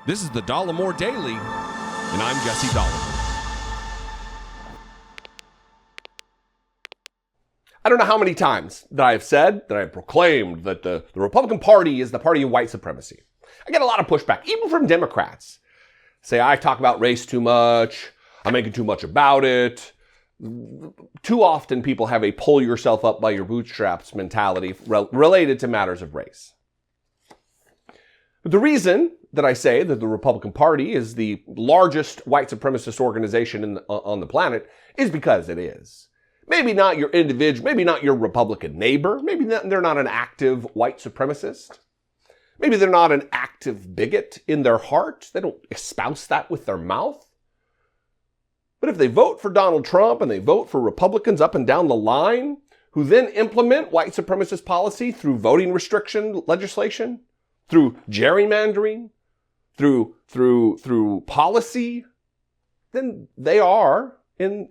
This is the Dollemore Daily, and I'm Jesse Dollemore. I don't know how many times that I have said, that I have proclaimed that the Republican Party is the party of white supremacy. I get a lot of pushback, even from Democrats. Say I talk about race too much, I'm making too much about it. Too often people have a pull yourself up by your bootstraps mentality related to matters of race. But the reason that I say that the Republican Party is the largest white supremacist organization on the planet is because it is. Maybe not your individual, maybe not your Republican neighbor, maybe they're not an active white supremacist. Maybe they're not an active bigot in their heart. They don't espouse that with their mouth. But if they vote for Donald Trump and they vote for Republicans up and down the line who then implement white supremacist policy through voting restriction legislation, through gerrymandering, through policy, then they are through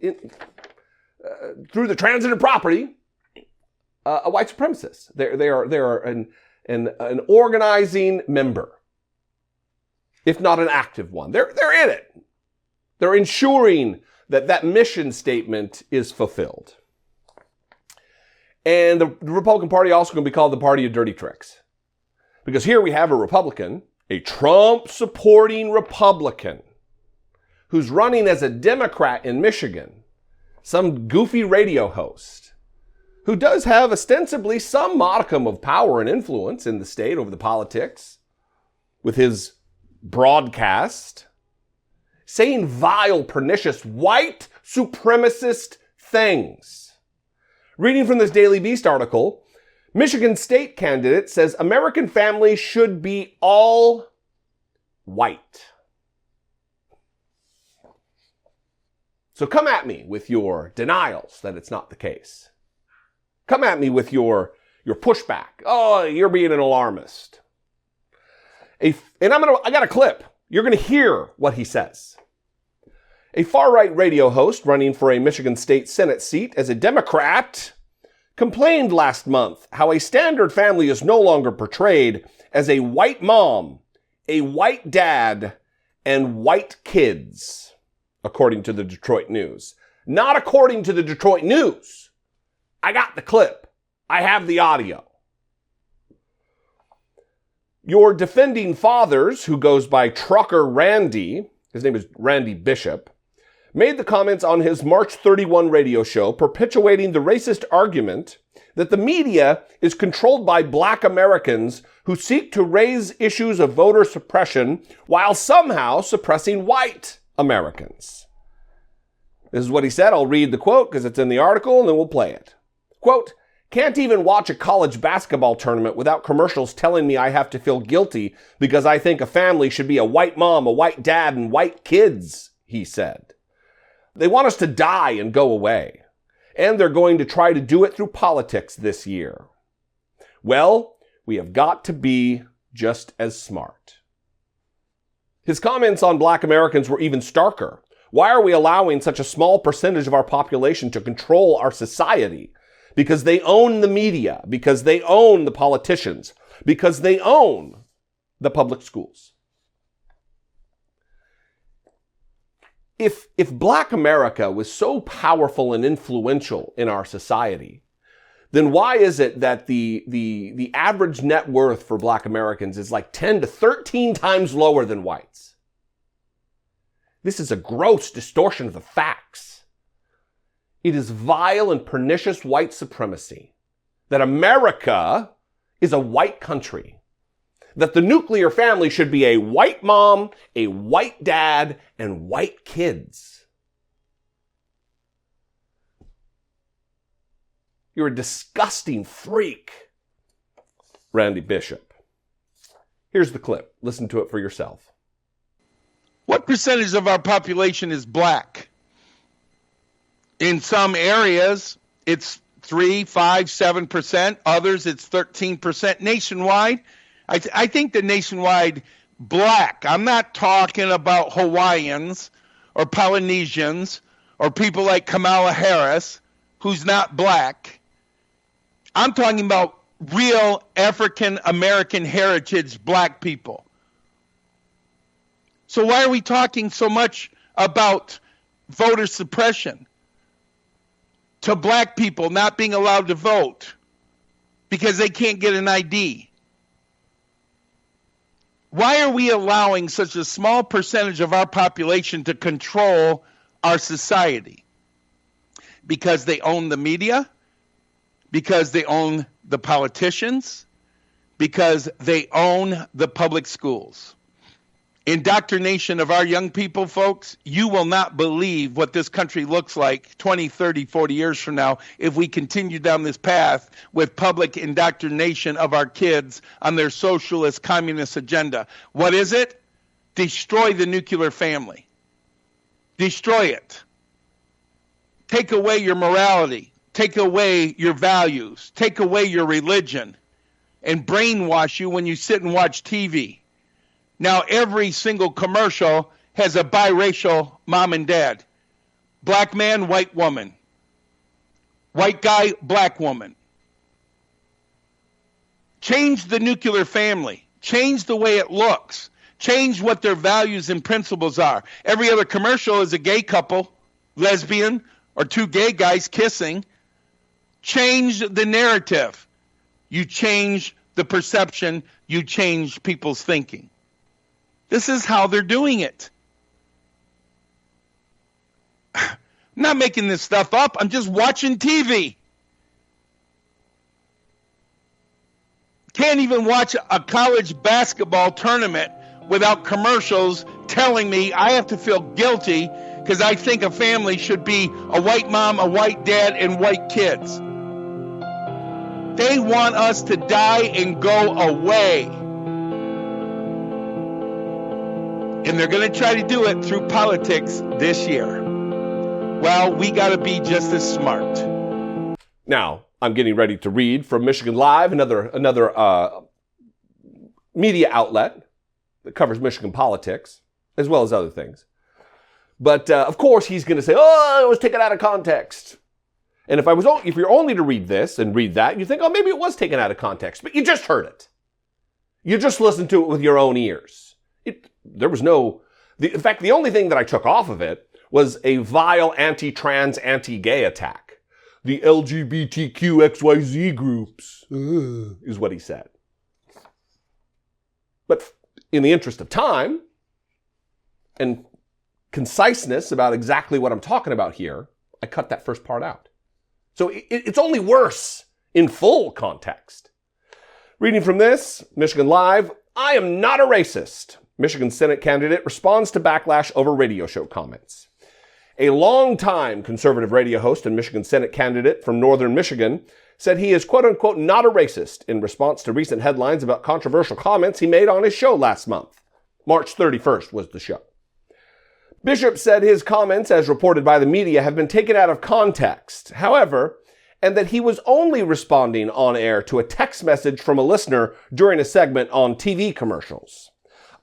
the transitive property a white supremacist. They are an organizing member, if not an active one. They're in it. They're ensuring that mission statement is fulfilled. And the Republican Party also going to be called the party of dirty tricks. Because here we have a Republican, a Trump-supporting Republican, who's running as a Democrat in Michigan, some goofy radio host, who does have ostensibly some modicum of power and influence in the state over the politics, with his broadcast, saying vile, pernicious, white supremacist things. Reading from this Daily Beast article, Michigan state candidate says American families should be all white. So come at me with your denials that it's not the case. Come at me with your pushback. Oh, you're being an alarmist. I got a clip. You're going to hear what he says. A far-right radio host running for a Michigan State Senate seat as a Democrat complained last month how a standard family is no longer portrayed as a white mom, a white dad, and white kids, according to the Detroit News. Not according to the Detroit News. I got the clip. I have the audio. Your defending fathers, who goes by Trucker Randy, his name is Randy Bishop, made the comments on his March 31 radio show perpetuating the racist argument that the media is controlled by black Americans who seek to raise issues of voter suppression while somehow suppressing white Americans. This is what he said. I'll read the quote because it's in the article and then we'll play it. Quote, "Can't even watch a college basketball tournament without commercials telling me I have to feel guilty because I think a family should be a white mom, a white dad, and white kids," he said. They want us to die and go away. And they're going to try to do it through politics this year. Well, we have got to be just as smart. His comments on black Americans were even starker. Why are we allowing such a small percentage of our population to control our society? Because they own the media, because they own the politicians, because they own the public schools. If black America was so powerful and influential in our society, then why is it that the average net worth for black Americans is like 10 to 13 times lower than whites? This is a gross distortion of the facts. It is vile and pernicious white supremacy that America is a white country, that the nuclear family should be a white mom, a white dad, and white kids. You're a disgusting freak, Randy Bishop. Here's the clip. Listen to it for yourself. What percentage of our population is black? In some areas, it's 3, 5, 7%. Others, it's 13%. Nationwide, I think the nationwide black, I'm not talking about Hawaiians or Polynesians or people like Kamala Harris, who's not black. I'm talking about real African American heritage black people. So why are we talking so much about voter suppression? To black people not being allowed to vote because they can't get an ID. Why are we allowing such a small percentage of our population to control our society? Because they own the media, because they own the politicians, because they own the public schools. Indoctrination of our young people, folks, you will not believe what this country looks like 20, 30, 40 years from now if we continue down this path with public indoctrination of our kids on their socialist, communist agenda. What is it? Destroy the nuclear family. Destroy it. Take away your morality. Take away your values. Take away your religion. And brainwash you when you sit and watch TV. Now every single commercial has a biracial mom and dad. Black man, white woman. White guy, black woman. Change the nuclear family. Change the way it looks. Change what their values and principles are. Every other commercial is a gay couple, lesbian, or two gay guys kissing. Change the narrative. You change the perception. You change people's thinking. This is how they're doing it. I'm not making this stuff up. I'm just watching TV. Can't even watch a college basketball tournament without commercials telling me I have to feel guilty because I think a family should be a white mom, a white dad, and white kids. They want us to die and go away. And they're going to try to do it through politics this year. Well, we got to be just as smart. Now, I'm getting ready to read from Michigan Live, another media outlet that covers Michigan politics, as well as other things. But, of course, he's going to say, oh, it was taken out of context. And if you're only to read this and read that, you think, oh, maybe it was taken out of context. But you just heard it. You just listened to it with your own ears. There was no... In fact, the only thing that I took off of it was a vile anti-trans, anti-gay attack. The LGBTQXYZ groups, is what he said. But in the interest of time and conciseness about exactly what I'm talking about here, I cut that first part out. So it's only worse in full context. Reading from this, Michigan Live, I am not a racist. Michigan Senate candidate responds to backlash over radio show comments. A longtime conservative radio host and Michigan Senate candidate from northern Michigan said he is quote-unquote not a racist in response to recent headlines about controversial comments he made on his show last month. March 31st was the show. Bishop said his comments, as reported by the media, have been taken out of context. However, and that he was only responding on air to a text message from a listener during a segment on TV commercials.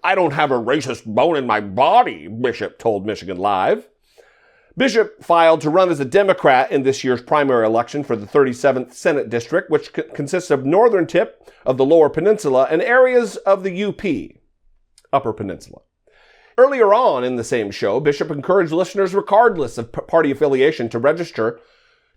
I don't have a racist bone in my body, Bishop told Michigan Live. Bishop filed to run as a Democrat in this year's primary election for the 37th Senate District, which consists of northern tip of the Lower Peninsula and areas of the UP, Upper Peninsula. Earlier on in the same show, Bishop encouraged listeners, regardless of party affiliation, to register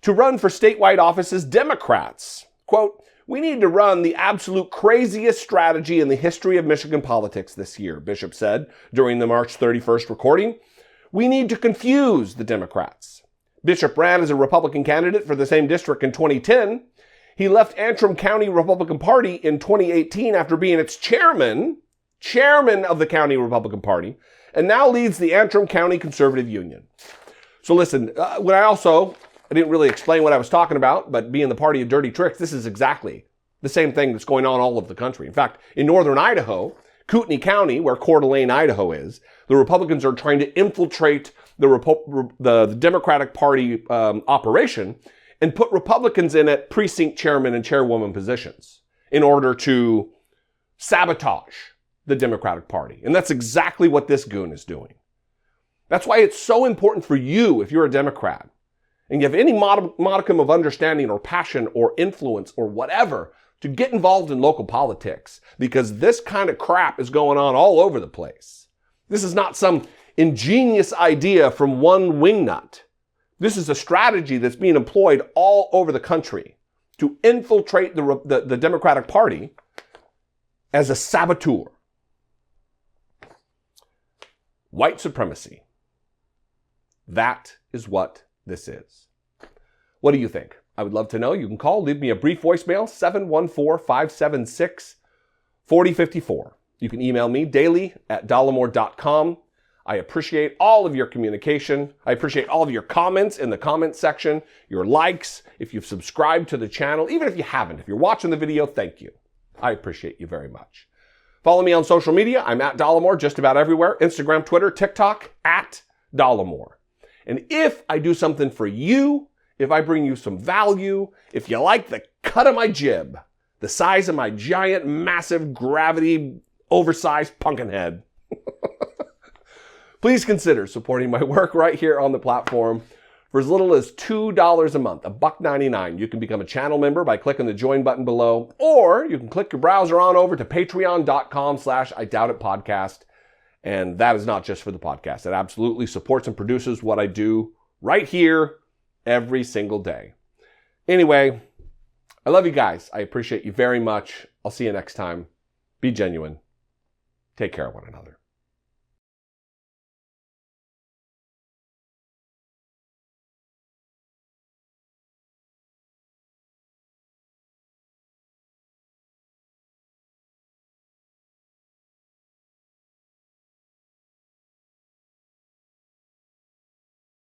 to run for statewide office as Democrats. Quote, we need to run the absolute craziest strategy in the history of Michigan politics this year, Bishop said during the March 31st recording. We need to confuse the Democrats. Bishop ran as a Republican candidate for the same district in 2010. He left Antrim County Republican Party in 2018 after being its chairman of the county Republican Party, and now leads the Antrim County Conservative Union. So listen, I didn't really explain what I was talking about, but being the party of dirty tricks, this is exactly the same thing that's going on all over the country. In fact, in northern Idaho, Kootenai County, where Coeur d'Alene, Idaho is, the Republicans are trying to infiltrate the Democratic Party operation and put Republicans in at precinct chairman and chairwoman positions in order to sabotage the Democratic Party. And that's exactly what this goon is doing. That's why it's so important for you, if you're a Democrat, and you have any modicum of understanding or passion or influence or whatever, to get involved in local politics, because this kind of crap is going on all over the place. This is not some ingenious idea from one wingnut. This is a strategy that's being employed all over the country to infiltrate the Democratic Party as a saboteur. White supremacy. That is what this is. What do you think? I would love to know. You can call, leave me a brief voicemail, 714-576-4054. You can email me daily@dollemore.com. I appreciate all of your communication. I appreciate all of your comments in the comment section, your likes, if you've subscribed to the channel, even if you haven't. If you're watching the video, thank you. I appreciate you very much. Follow me on social media. I'm at Dollemore just about everywhere. Instagram, Twitter, TikTok, at Dollemore. And if I do something for you, if I bring you some value, if you like the cut of my jib, the size of my giant, massive, gravity, oversized pumpkin head, please consider supporting my work right here on the platform. For as little as $2 a month, $1.99, you can become a channel member by clicking the join button below, or you can click your browser on over to patreon.com/IDoubtItPodcast. And that is not just for the podcast. It absolutely supports and produces what I do right here every single day. Anyway, I love you guys. I appreciate you very much. I'll see you next time. Be genuine. Take care of one another.